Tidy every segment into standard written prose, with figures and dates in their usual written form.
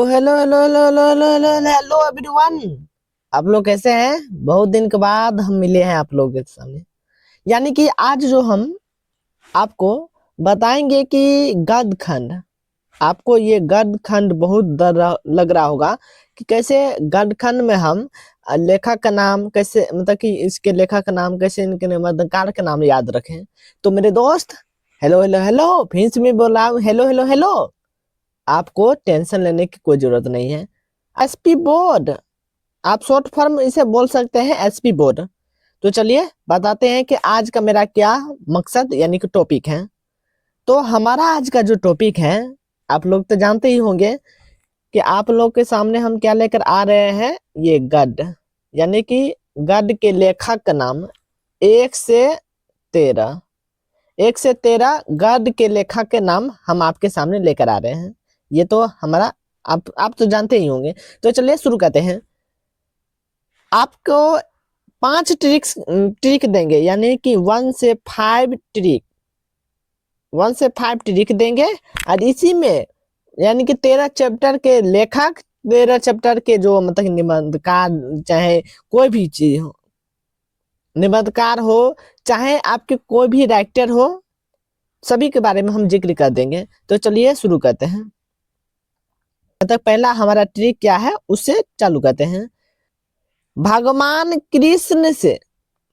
Hello hello hello hello hello hello hello everyone. आप लोग कैसे हैं? बहुत दिन के बाद हम मिले हैं आप लोगों के सामने। यानी कि आज जो हम आपको बताएंगे कि गद खंड। आपको ये गद खंड बहुत डर लग रहा होगा कि कैसे गद खंड में हम लेखक का नाम कैसे, मतलब कि इसके लेखक का नाम कैसे, इनके निबंधकार का नाम याद रखें। तो मेरे दोस्त, हेलो हेलो हेलो, फिर से मैं बोल रहा हूँ हेलो हेलो हेलो। आपको टेंशन लेने की कोई जरूरत नहीं है। एसपी बोर्ड, आप शॉर्ट फॉर्म इसे बोल सकते हैं एसपी बोर्ड। तो चलिए बताते हैं कि आज का मेरा क्या मकसद यानी कि टॉपिक है। तो हमारा आज का जो टॉपिक है, आप लोग तो जानते ही होंगे कि आप लोग के सामने हम क्या लेकर आ रहे हैं। ये गद, यानी कि गद के लेखक का नाम 1 से 13, 1 से 13 गद के लेखक के नाम हम आपके सामने लेकर आ रहे हैं। ये तो हमारा, आप तो जानते ही होंगे। तो चलिए शुरू करते हैं। आपको 5 ट्रिक देंगे, यानी कि 1 से 5 ट्रिक, 1 से 5 ट्रिक देंगे। और इसी में यानी कि 13 चैप्टर के लेखक, 13 चैप्टर के जो मतलब निबंधकार, चाहे कोई भी चीज हो, निबंधकार हो चाहे आपके कोई भी राइटर हो, सभी के बारे में हम जिक्र कर देंगे। तो चलिए शुरू करते हैं। मतलब पहला हमारा ट्रिक क्या है उससे चालू करते हैं। भगवान कृष्ण से,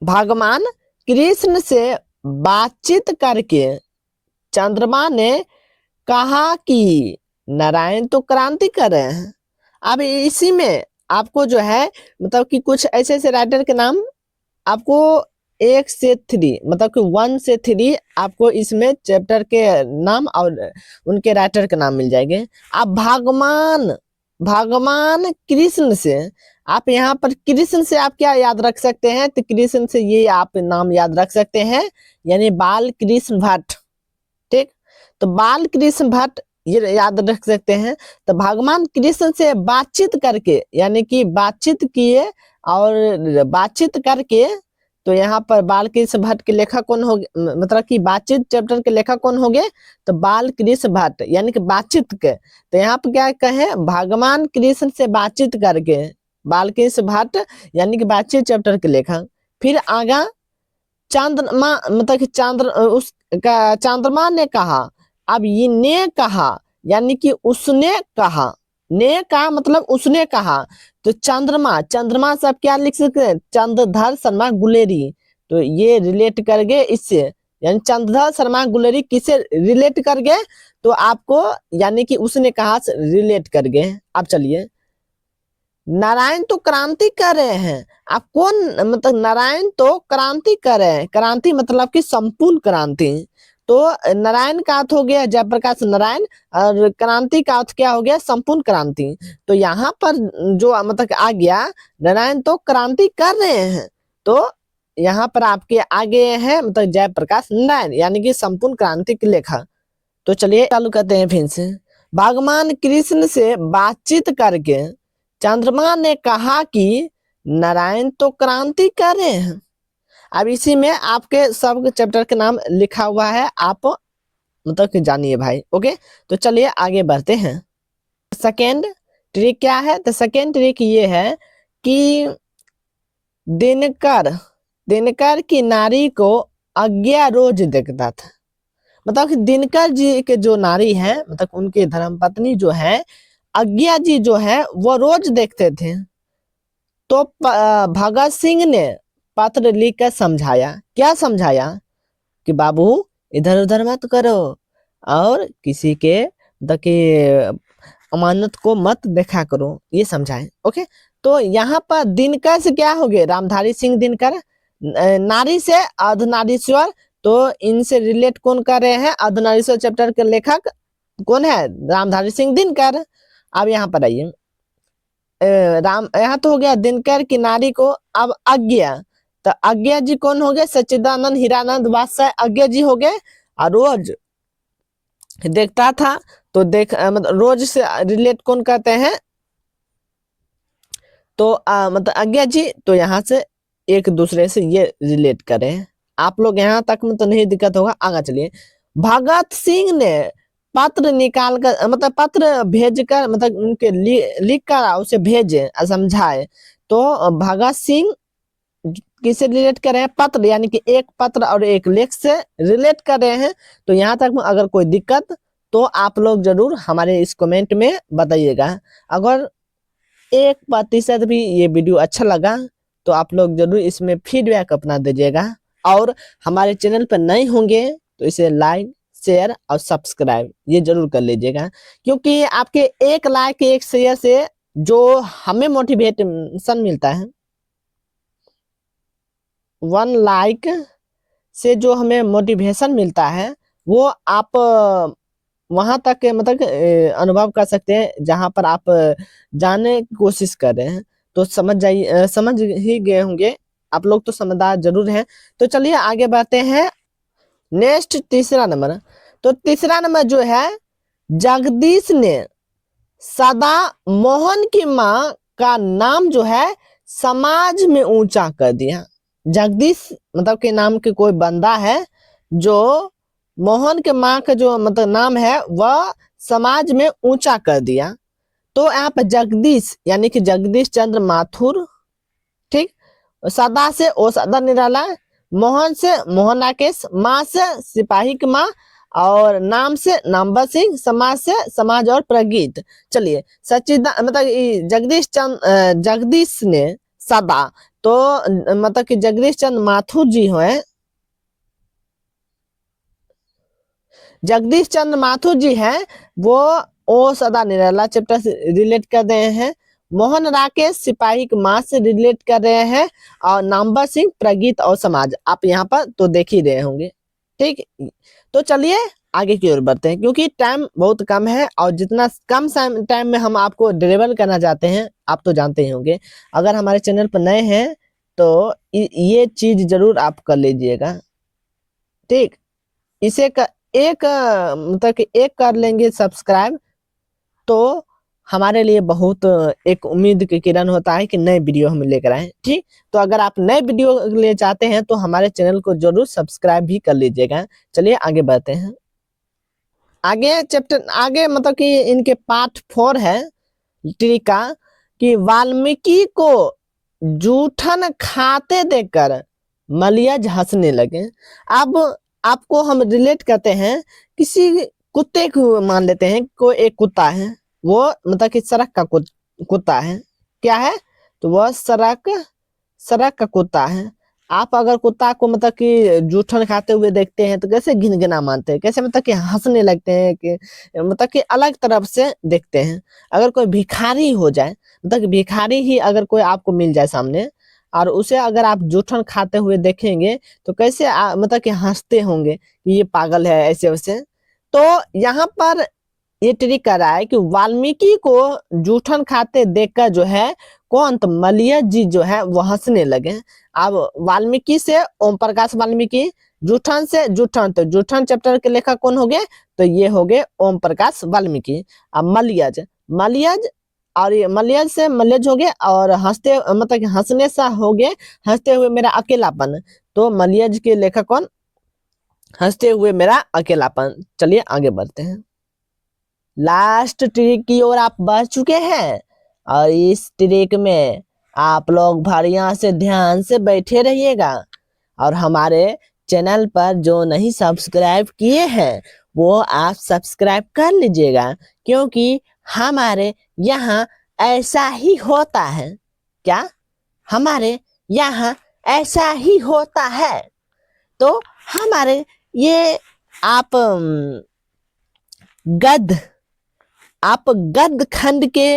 भगवान कृष्ण से बातचीत करके चंद्रमा ने कहा कि नारायण तो क्रांति कर रहे हैं। अब इसी में आपको जो है मतलब कि कुछ ऐसे ऐसे राइटर के नाम आपको 1 से 3, मतलब कि 1 से 3 आपको इसमें चैप्टर के नाम और उनके राइटर के नाम मिल जाएंगे। अब भगवान, भगवान कृष्ण से, आप यहाँ पर कृष्ण से आप क्या याद रख सकते हैं? तो कृष्ण से ये आप नाम याद रख सकते हैं, यानी बाल कृष्ण भट्ट। ठीक, तो बाल कृष्ण भट्ट ये याद रख सकते हैं। तो भगवान कृष्ण से बातचीत करके, यानी कि बातचीत किए और बातचीत करके, तो यहाँ पर बाल कृष्ण भट्ट के लेखक कौन हो गए, मतलब कि बातचीत चैप्टर के लेखक कौन हो गए? तो बाल कृष्ण भट्ट, यानी कि बातचीत के। तो यहाँ पर क्या कहे? भगवान कृष्ण से बातचीत करके बाल कृष्ण भट्ट, यानी कि बातचीत चैप्टर के लेखक। फिर आगा चंद्रमा, मतलब कि उसका चंद्रमा ने कहा। अब ये ने कहा यानी कि उसने कहा, ने का मतलब उसने कहा। तो चंद्रमा, चंद्रमा से आप क्या लिख सकते हैं? चंद्रधर शर्मा गुलेरी। तो ये रिलेट कर गए इससे, यानी चंद्रधर शर्मा गुलेरी किसे रिलेट कर गए? तो आपको यानी कि उसने कहा से रिलेट कर गए। अब चलिए, नारायण तो क्रांति कर रहे हैं। आप कौन, मतलब नारायण तो क्रांति कर रहे हैं, क्रांति मतलब कि संपूर्ण क्रांति। तो नारायण का अर्थ हो गया जयप्रकाश नारायण, और क्रांति का अर्थ क्या हो गया? संपूर्ण क्रांति। तो यहाँ पर जो मतलब आ गया, नारायण तो क्रांति कर रहे हैं। तो यहाँ पर आपके आगे है मतलब जयप्रकाश नारायण, यानी कि संपूर्ण क्रांति के लेखक। तो चलिए चालू करते हैं फिर से। भगवान कृष्ण से बातचीत करके चंद्रमा ने कहा कि नारायण तो क्रांति कर रहे हैं। अब इसी में आपके सब चैप्टर के नाम लिखा हुआ है, आप मतलब कि जानिए भाई। ओके, तो चलिए आगे बढ़ते हैं। सेकेंड ट्रिक क्या है? तो सेकेंड ट्रिक ये है कि दिनकर, दिनकर की नारी को अज्ञा रोज देखता था। मतलब कि दिनकर जी के जो नारी है, मतलब उनके धर्मपत्नी जो है अज्ञा जी जो है, वो रोज देखते थे। तो भगत सिंह ने पत्र लिखकर समझाया। क्या समझाया? कि बाबू इधर उधर मत करो और किसी के अमानत को मत देखा करो, ये समझाए। ओके, तो यहाँ पर दिनकर से क्या हो गए? रामधारी सिंह दिनकर। नारी से अर्धनारीश्वर, तो इनसे रिलेट कौन कर रहे हैं? अर्धनारीश्वर चैप्टर के लेखक कौन है? रामधारी सिंह दिनकर। अब यहाँ पर आइए, राम, यहाँ तो हो गया दिनकर की नारी को। अब अज्ञा, तो अज्ञा जी कौन हो गए? सच्चिदानंद हीरानंद वात्सल्य अज्ञा जी हो गए। और रोज देखता था, तो मतलब रोज से रिलेट कौन करते हैं? तो मतलब अज्ञा जी, तो यहाँ से एक दूसरे से ये रिलेट करें। आप लोग यहाँ तक में तो नहीं दिक्कत होगा, आगे चलिए। भगत सिंह ने पत्र निकाल कर मतलब पत्र भेज कर मतलब उनके लिख कर उसे भेजे समझाए। तो भगत सिंह किससे रिलेट कर रहे हैं? पत्र, यानी कि एक पत्र और एक लेख से रिलेट कर रहे हैं। तो यहाँ तक में अगर कोई दिक्कत तो आप लोग जरूर हमारे इस कमेंट में बताइएगा। अगर 1% भी ये वीडियो अच्छा लगा तो आप लोग जरूर इसमें फीडबैक अपना दीजिएगा। और हमारे चैनल पर नए होंगे तो इसे लाइक, शेयर और सब्सक्राइब ये जरूर कर लीजिएगा, क्योंकि आपके एक लाइक, एक शेयर से जो हमें मोटिवेशन मिलता है, 1 लाइक से जो हमें मोटिवेशन मिलता है वो आप वहां तक मतलब अनुभव कर सकते हैं जहां पर आप जाने की कोशिश कर रहे हैं। तो समझ जाइए, समझ ही गए होंगे आप लोग, तो समझदार जरूर हैं। तो चलिए आगे बढ़ते हैं। नेक्स्ट तीसरा नंबर। तो तीसरा नंबर जो है, जगदीश ने सदा मोहन की माँ का नाम जो है समाज में ऊंचा कर दिया। जगदीश मतलब के नाम के कोई बंदा है जो मोहन के माँ का जो मतलब नाम है वह समाज में ऊंचा कर दिया। तो यहाँ पे जगदीश यानी कि जगदीश चंद्र माथुर, ठीक। सदा से ओ सदा निराला, मोहन से मोहन राकेश, माँ से सिपाही की माँ, और नाम से नामवर सिंह, समाज से समाज और प्रगीत। चलिए सच्चिदानंद मतलब जगदीश ने सदा, तो मतलब कि जगदीश चंद्र माथुर जी हैं, जगदीश चंद्र माथुर जी हैं, वो ओ सदा निराला चैप्टर से रिलेट कर रहे हैं, मोहन राकेश सिपाही की माँ से रिलेट कर रहे हैं, और नामवर सिंह प्रगीत और समाज आप यहाँ पर तो देख ही रहे होंगे, ठीक। तो चलिए आगे की ओर बढ़ते हैं, क्योंकि टाइम बहुत कम है और जितना कम टाइम में हम आपको डिलीवर करना चाहते हैं आप तो जानते ही होंगे। अगर हमारे चैनल पर नए हैं तो ये चीज जरूर आप कर लीजिएगा, ठीक। इसे एक मतलब कि एक कर लेंगे सब्सक्राइब तो हमारे लिए बहुत एक उम्मीद की किरण होता है कि नए वीडियो हम लेकर आए, ठीक। तो अगर आप नए वीडियो ले चाहते हैं तो हमारे चैनल को जरूर सब्सक्राइब भी कर लीजिएगा। चलिए आगे बढ़ते हैं। आगे चैप्टर आगे मतलब कि इनके पार्ट 4 है टीका, कि वाल्मीकि को जूठन खाते देखकर मलियज हंसने लगे। अब आपको हम रिलेट करते हैं किसी कुत्ते को, मान लेते हैं कोई एक कुत्ता है, वो मतलब कि सड़क का कुत्ता है, क्या है? तो वह सड़क सड़क का कुत्ता है। आप अगर कुत्ता को मतलब कि जूठन खाते हुए देखते हैं तो कैसे घिनघिना मानते हैं, कैसे मतलब कि हंसने लगते हैं, कि मतलब कि अलग तरफ से देखते हैं। अगर कोई भिखारी हो जाए, मतलब कि भिखारी ही अगर कोई आपको मिल जाए सामने और उसे अगर आप जूठन खाते हुए देखेंगे तो कैसे मतलब कि हंसते होंगे कि ये पागल है ऐसे वैसे। तो यहाँ पर ये ट्रिक कर रहा है कि वाल्मीकि को जूठन खाते देखकर जो है कौन, तो मलिया जी जो है वो हंसने लगे। अब वाल्मीकि से ओम प्रकाश वाल्मीकि, जूठन से जूठन, तो जूठन चैप्टर के लेखक कौन हो गए? तो ये हो गए ओम प्रकाश वाल्मीकि। अब मलियज, मलियज और ये मलियज से मलियज हो गए, और हंसते मतलब कि हंसने सा हो गए, हंसते हुए मेरा अकेलापन। तो मलियज के लेखक कौन? हंसते हुए मेरा अकेलापन। चलिए आगे बढ़ते हैं। लास्ट ट्रिक की ओर आप बढ़ चुके हैं, और इस ट्रिक में आप लोग बढ़िया से ध्यान से बैठे रहिएगा, और हमारे चैनल पर जो नहीं सब्सक्राइब किए हैं वो आप सब्सक्राइब कर लीजिएगा, क्योंकि हमारे यहाँ ऐसा ही होता है। क्या? हमारे यहाँ ऐसा ही होता है। तो हमारे ये आप गद्य आप गद्य खंड के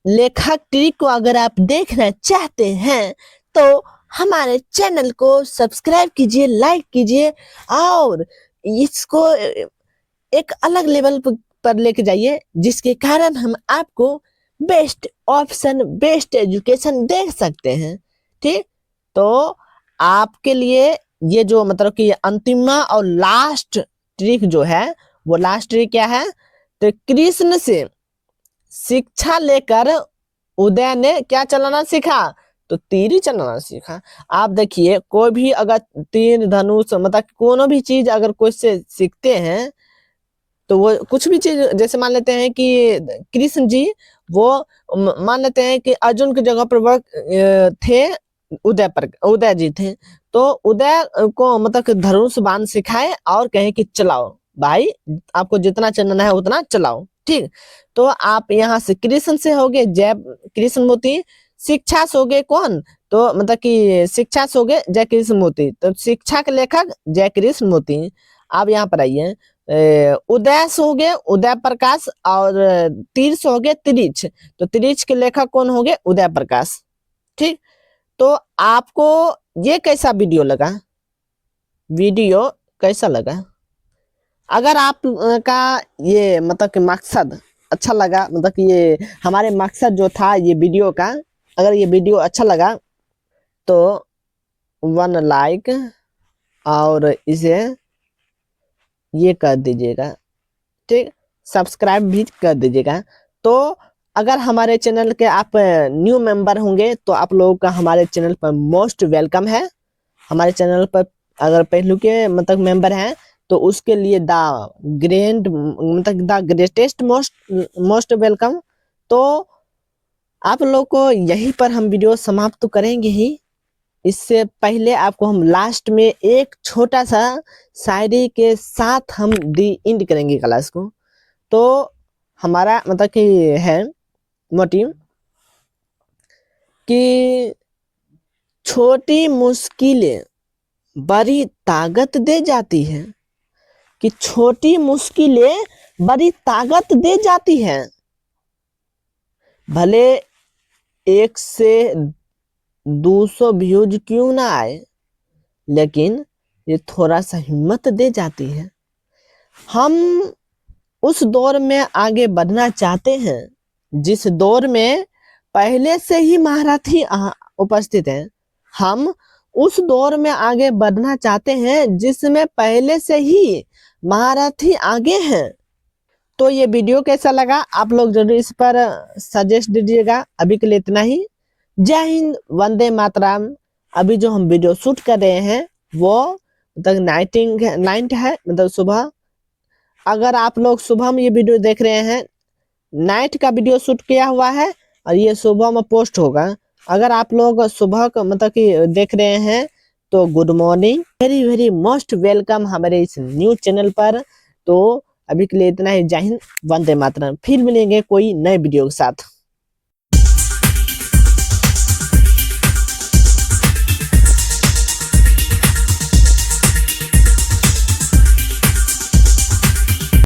लेखक ट्रिक को अगर आप देखना चाहते हैं तो हमारे चैनल को सब्सक्राइब कीजिए, लाइक कीजिए, और इसको एक अलग लेवल पर लेके जाइए, जिसके कारण हम आपको बेस्ट ऑप्शन, बेस्ट एजुकेशन दे सकते हैं, ठीक। तो आपके लिए ये जो मतलब कि अंतिमा और लास्ट ट्रिक जो है, वो लास्ट ट्रिक क्या है? तो कृष्ण से शिक्षा लेकर उदय ने क्या चलाना सीखा? तो तीर ही चलाना सीखा। आप देखिए कोई भी अगर तीर धनुष मतलब कोनो भी चीज अगर कोई से सीखते हैं तो वो कुछ भी चीज, जैसे मान लेते हैं कि कृष्ण जी वो मान लेते हैं कि अर्जुन की जगह पर वो थे उदय जी थे, तो उदय को मतलब कि धनुष बाण सिखाए और कहे कि चलाओ भाई, आपको जितना चलना है उतना चलाओ, ठीक। तो आप यहाँ से कृष्ण से हो गए जय कृष्ण मोती, शिक्षा से हो गए कौन, तो मतलब कि शिक्षा से हो गए जय कृष्ण मोती, तो शिक्षा के लेखक जय कृष्ण मोती। आप यहाँ पर आइए, उदय से हो गए उदय प्रकाश, और तीर से हो गए तिरिच, तो तिरिच के लेखक कौन हो गए उदय प्रकाश, ठीक। तो आपको ये कैसा वीडियो लगा, वीडियो कैसा लगा? अगर आप का ये मतलब कि मकसद अच्छा लगा, मतलब कि ये हमारे मकसद जो था ये वीडियो का, अगर ये वीडियो अच्छा लगा तो 1 लाइक और इसे ये कर दीजिएगा, ठीक। सब्सक्राइब भी कर दीजिएगा। तो अगर हमारे चैनल के आप न्यू मेंबर होंगे तो आप लोगों का हमारे चैनल पर मोस्ट वेलकम है। हमारे चैनल पर अगर पहलू के मतलब मेंबर हैं तो उसके लिए द ग्रेंड मतलब द ग्रेटेस्ट मोस्ट वेलकम। तो आप लोग को यहीं पर हम वीडियो समाप्त तो करेंगे ही, इससे पहले आपको हम लास्ट में एक छोटा सा शायरी के साथ हम दी इंड करेंगे क्लास को। तो हमारा मतलब कि है मोटिव कि छोटी मुश्किलें बड़ी ताकत दे जाती है, कि छोटी मुश्किलें बड़ी ताकत दे जाती है, भले 1 से 200 व्यूज क्यों ना आए, लेकिन ये थोड़ा सा हिम्मत दे जाती है। हम उस दौर में आगे बढ़ना चाहते हैं जिस दौर में पहले से ही महारथी उपस्थित हैं। हम उस दौर में आगे बढ़ना चाहते हैं जिसमें पहले से ही महारथी आगे हैं। तो ये वीडियो कैसा लगा आप लोग जरूर इस पर सजेस्ट दीजिएगा। अभी के लिए इतना ही। जय हिंद, वंदे मातरम। अभी जो हम वीडियो शूट कर रहे हैं वो मतलब नाइट है, मतलब सुबह। अगर आप लोग सुबह में ये वीडियो देख रहे हैं, नाइट का वीडियो शूट किया हुआ है और ये सुबह में पोस्ट होगा। अगर आप लोग सुबह का मतलब कि देख रहे हैं तो good morning, very very most welcome हमारे इस न्यू चैनल पर। तो अभी के लिए इतना ही। जय हिंद, वंदे मातरम। फिर मिलेंगे कोई नए वीडियो के साथ।